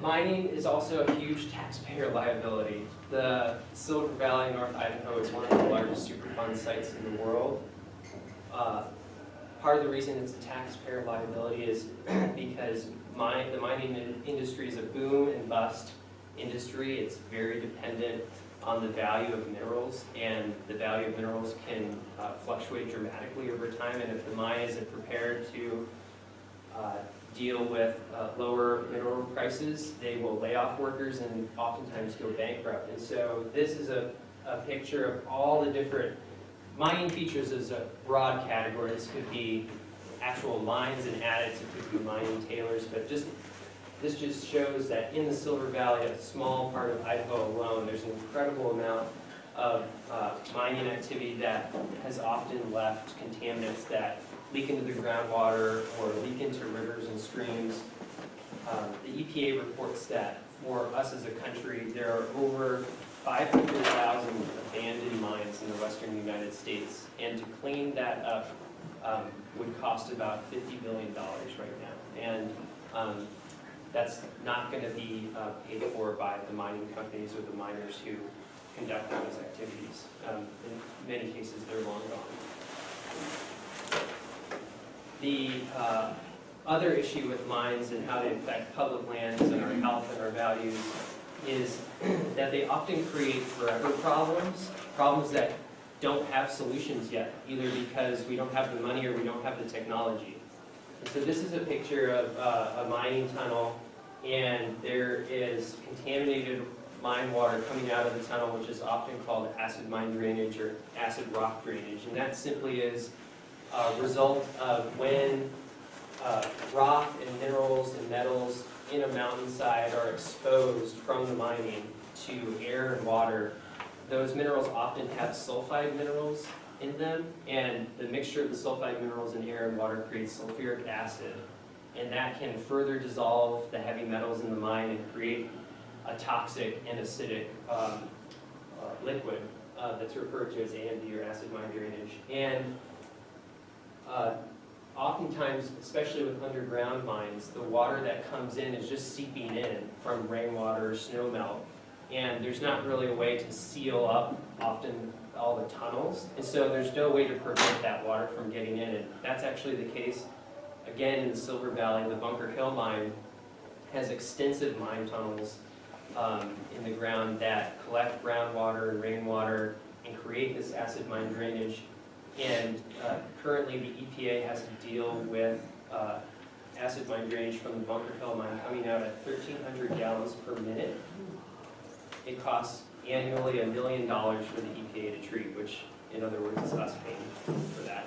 Mining is also a huge taxpayer liability. The Silver Valley, North Idaho is one of the largest Superfund sites in the world. Part of the reason it's a taxpayer liability is because the mining industry is a boom and bust industry. It's very dependent on the value of minerals, and the value of minerals can fluctuate dramatically over time, and if the mine isn't prepared to deal with lower mineral prices, they will lay off workers and oftentimes go bankrupt. And so this is a picture of all the different mining features as a broad category. This could be actual lines and adits, it could be mining tailors, but this just shows that in the Silver Valley, a small part of Idaho alone, there's an incredible amount of mining activity that has often left contaminants that leak into the groundwater or leak into rivers and streams. The EPA reports that for us as a country, there are over 500,000 abandoned mines in the western United States, and to clean that up would cost about $50 billion right now. And that's not going to be paid for by the mining companies or the miners who conduct those activities. In many cases, they're long gone. The other issue with mines and how they affect public lands and our health and our values is that they often create forever problems that don't have solutions yet, either because we don't have the money or we don't have the technology. And so this is a picture of a mining tunnel, and there is contaminated mine water coming out of the tunnel, which is often called acid mine drainage or acid rock drainage. And that simply is a result of when rock and minerals and metals in a mountainside are exposed from the mining to air and water. Those minerals often have sulfide minerals in them, and the mixture of the sulfide minerals in air and water creates sulfuric acid, and that can further dissolve the heavy metals in the mine and create a toxic and acidic liquid that's referred to as AMD, or acid mine drainage. And oftentimes, especially with underground mines, the water that comes in is just seeping in from rainwater or snow melt, and there's not really a way to seal up often all the tunnels, and so there's no way to prevent that water from getting in. And that's actually the case again in the Silver Valley. The Bunker Hill mine has extensive mine tunnels in the ground that collect groundwater and rainwater and create this acid mine drainage. And currently the EPA has to deal with acid mine drainage from the Bunker Hill mine coming out at 1,300 gallons per minute. It costs annually $1 million for the EPA to treat, which in other words is us paying for that.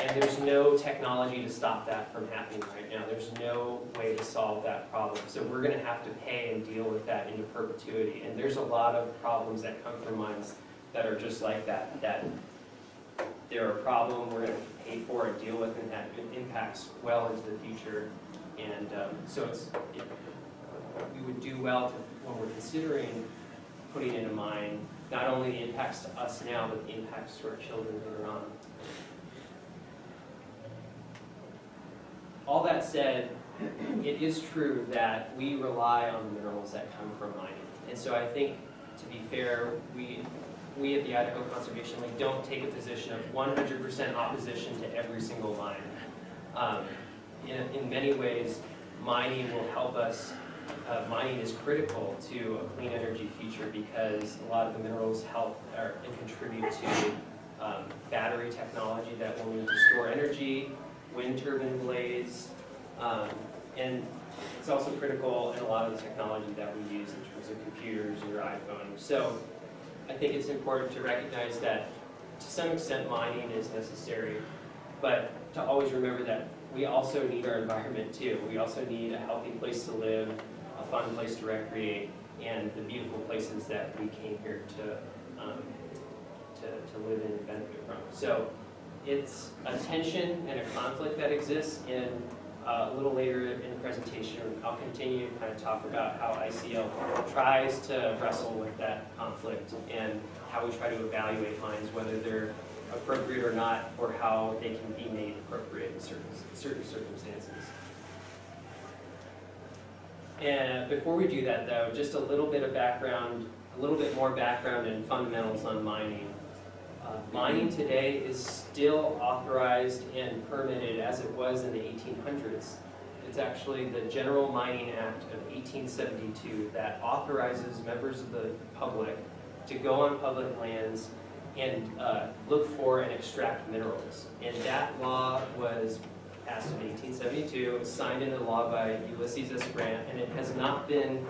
And there's no technology to stop that from happening right now. There's no way to solve that problem. So we're going to have to pay and deal with that into perpetuity. And there's a lot of problems that come from mines that are just like that, that they're a problem we're going to pay for and deal with, and that impacts well into the future. And so we would do well to, when we're considering putting in a mine, not only the impacts to us now, but the impacts to our children later on. All that said, it is true that we rely on the minerals that come from mining. And so I think, to be fair, we at the Idaho Conservation League don't take a position of 100% opposition to every single mine. In many ways, mining will help us. Mining is critical to a clean energy future because a lot of the minerals help and contribute to battery technology that will need to store energy, wind turbine blades, and it's also critical in a lot of the technology that we use in terms of computers or your iPhone. So I think it's important to recognize that to some extent mining is necessary, but to always remember that we also need our environment too. We also need a healthy place to live, a fun place to recreate, and the beautiful places that we came here to live in and benefit from. So it's a tension and a conflict that exists, and a little later in the presentation I'll continue to kind of talk about how ICL tries to wrestle with that conflict and how we try to evaluate mines, whether they're appropriate or not, or how they can be made appropriate in certain circumstances. And before we do that though, just a little bit of background, a little bit more background and fundamentals on mining. Mining today is still authorized and permitted as it was in the 1800s. It's actually the General Mining Act of 1872 that authorizes members of the public to go on public lands and look for and extract minerals. And that law was passed in 1872. It was signed into law by Ulysses S. Grant, and it has not been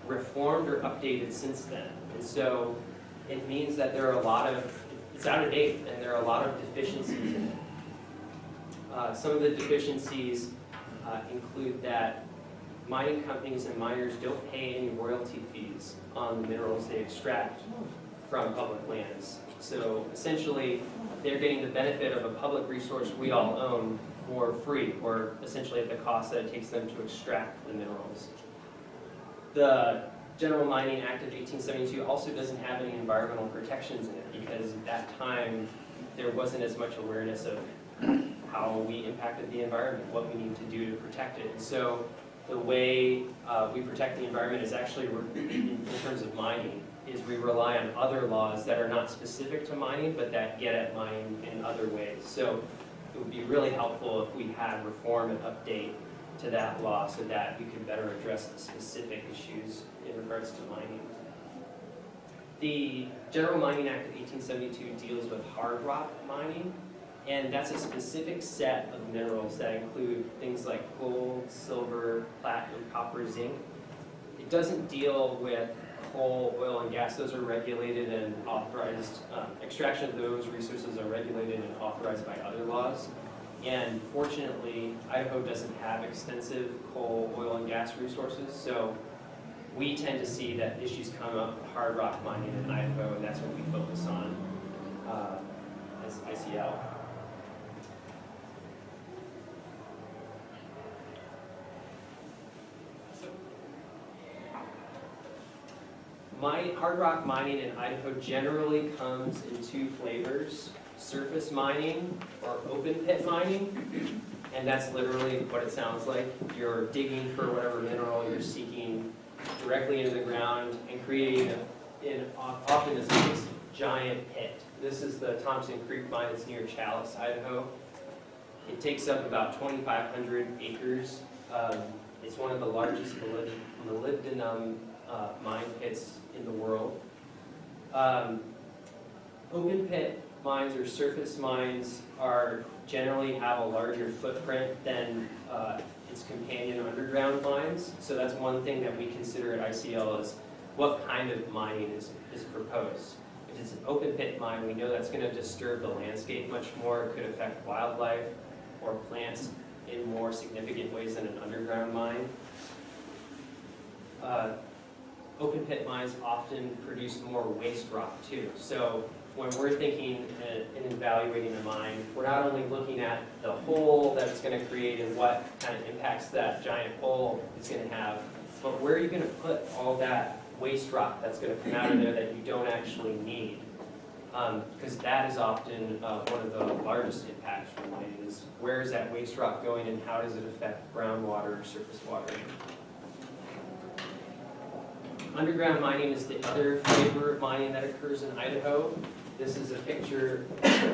reformed or updated since then. And so it means that there are a lot of, it's out of date, and there are a lot of deficiencies in it. Some of the deficiencies include that mining companies and miners don't pay any royalty fees on the minerals they extract from public lands. So essentially, they're getting the benefit of a public resource we all own for free, or essentially at the cost that it takes them to extract the minerals. The General Mining Act of 1872 also doesn't have any environmental protections in it, because at that time there wasn't as much awareness of how we impacted the environment, what we need to do to protect it. And so the way we protect the environment is actually, in terms of mining, is we rely on other laws that are not specific to mining, but that get at mining in other ways. So it would be really helpful if we had reform and update to that law so that we could better address the specific issues in regards to mining. The General Mining Act of 1872 deals with hard rock mining, and that's a specific set of minerals that include things like gold, silver, platinum, copper, zinc. It doesn't deal with coal, oil, and gas. Those are regulated and authorized. Extraction of those resources are regulated and authorized by other laws. And fortunately, Idaho doesn't have extensive coal, oil, and gas resources, so we tend to see that issues come up with hard rock mining in Idaho, and that's what we focus on as ICL. Hard rock mining in Idaho generally comes in two flavors: surface mining or open pit mining, and that's literally what it sounds like. You're digging for whatever mineral you're seeking directly into the ground and creating often this giant pit. This is the Thompson Creek mine. It's near Chalice, Idaho. It takes up about 2,500 acres. It's one of the largest molybdenum mine pits in the world. Open pit mines or surface mines generally have a larger footprint than its companion underground mines. So that's one thing that we consider at ICL is what kind of mining is proposed. If it's an open pit mine, we know that's going to disturb the landscape much more. It could affect wildlife or plants in more significant ways than an underground mine. Open pit mines often produce more waste rock too. So when we're thinking and evaluating a mine, we're not only looking at the hole that it's going to create and what kind of impacts that giant hole is going to have, but where are you going to put all that waste rock that's going to come out of there that you don't actually need? Because that is often one of the largest impacts from mining is where is that waste rock going and how does it affect groundwater or surface water? Underground mining is the other flavor of mining that occurs in Idaho. This is a picture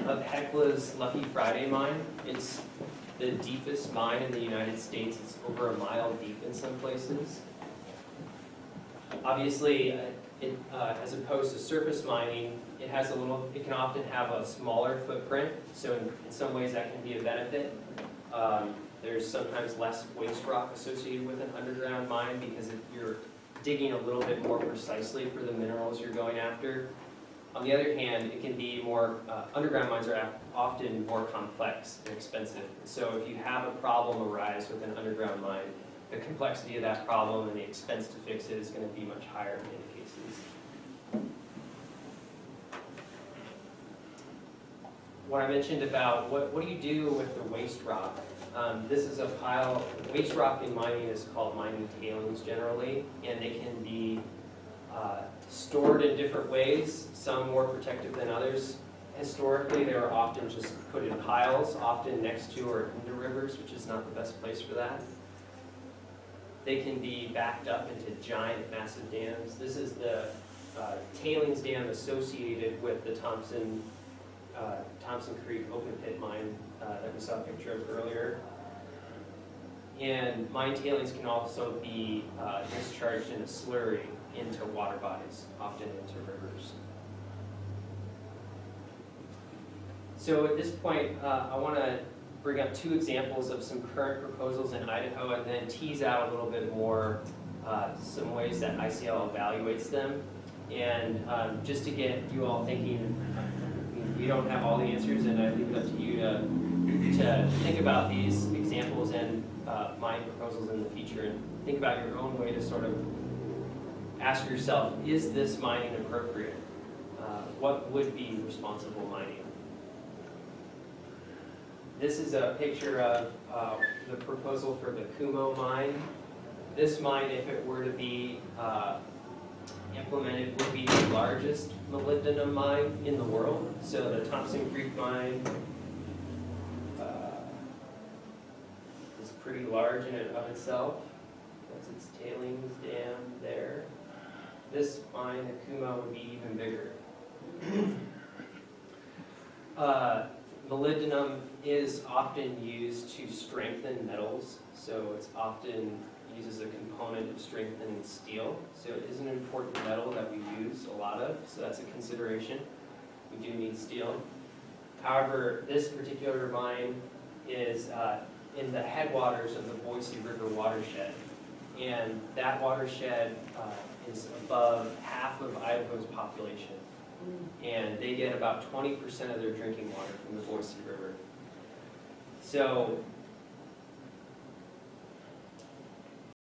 of Hekla's Lucky Friday mine. It's the deepest mine in the United States. It's over a mile deep in some places. Obviously, as opposed to surface mining, it can often have a smaller footprint. So in some ways that can be a benefit. There's sometimes less waste rock associated with an underground mine because you're digging a little bit more precisely for the minerals you're going after. On the other hand, it can be more, underground mines are often more complex and expensive. So if you have a problem arise with an underground mine, the complexity of that problem and the expense to fix it is going to be much higher in many cases. What I mentioned about what do you do with the waste rock? This is a pile. Waste rock in mining is called mining tailings generally, and they can be stored in different ways, some more protective than others. Historically, they were often just put in piles, often next to or into rivers, which is not the best place for that. they can be backed up into giant, massive dams. This is the tailings dam associated with the Thompson Creek open pit mine that we saw a picture of earlier. And mine tailings can also be discharged in a slurry into water bodies, often into rivers. So at this point, I want to bring up 2 examples of some current proposals in Idaho and then tease out a little bit more some ways that ICL evaluates them. And just to get you all thinking, we don't have all the answers, and I leave it up to you to think about these examples and mine proposals in the future, and think about your own way to sort of ask yourself, is this mining appropriate? What would be responsible mining? This is a picture of the proposal for the Kumo mine. This mine, if it were to be implemented, would be the largest molybdenum mine in the world. So the Thompson Creek mine is pretty large in and of itself. That's its tailings dam there. This mine, the Kumo, would be even bigger. Molybdenum is often used to strengthen metals, so it's often used as a component of strengthening steel. So it is an important metal that we use a lot of, so that's a consideration. We do need steel. However, this particular mine is in the headwaters of the Boise River watershed, and that watershed is above half of Idaho's population. And they get about 20% of their drinking water from the Boise River. So